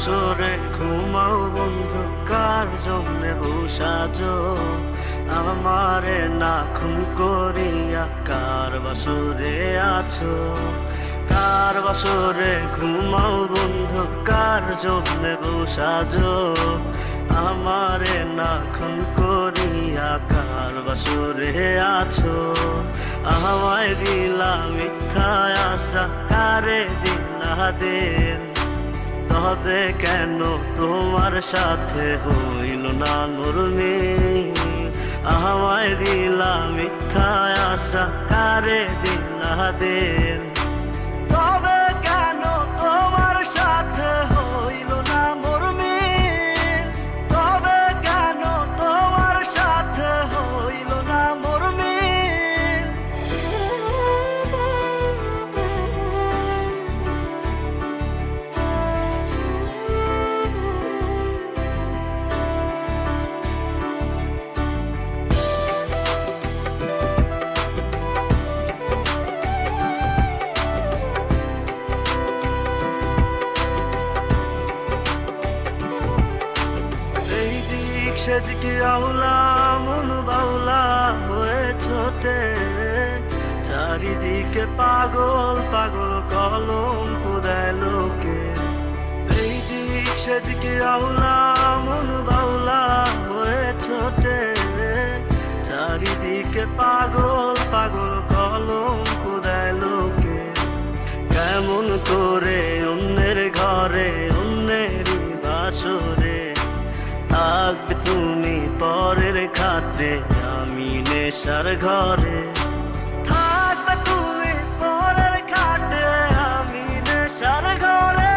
বাসরে ঘুমাও বন্ধু, কার জন্যে বসাজো আমারে না খুন করিয়া? কার বাসরে আছো? কার বাসরে ঘুমাও বন্ধু, কার জন্যে বসাজো আমারে না খুন করিয়া? কার বাসরে আছো? আমায় দিলা মিথ্যা আশা, কারে দিলা দিন? তবে কেন তোমার সাথে হইল না নরমি? আমায় দিলা মিথ্যা আশা, কারে দিলা দিন? তবে কেন তোমার সাথে হইল না মরমি? তবে কেন তোমার সাথে হইল না মরমি? সেদিকে আউলা মন বাউলা হয়ে ছোটে, চারিদিকে পাগল পাগল কলঙ্ক দেয় লোকে। এই দিক সেদিকে আউলা মন বাউলা হয়ে ছোটে, চারিদিকে পাগল পাগল কলঙ্ক দেয় লোকে। কেমন করে অন্যের ঘরে অন্যেরই বাসরে থাকবে তুমি পরের খাতে, আমি নেশার ঘরে? থাকবে তুমি পরের খাটে, আমি নেশার ঘরে?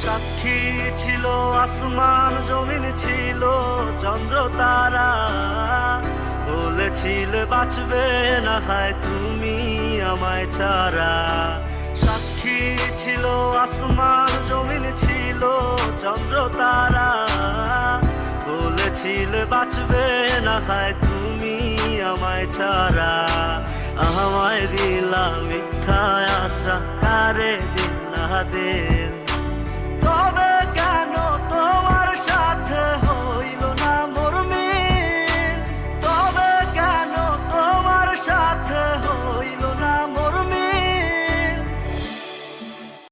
সাক্ষী ছিল আসমান জমিন, ছিল চন্দ্র তারা, বলেছিলে বাঁচবে না হয় তুমি আমায় ছাড়া। সাক্ষী ছিল আসমান জমিন, ছিল চন্দ্র তারা, বলেছিলে বাঁচবে না হয় তুমি আমায় ছাড়া। আমায় দিলা মিথ্যা আশা, কারে দিলা দিন?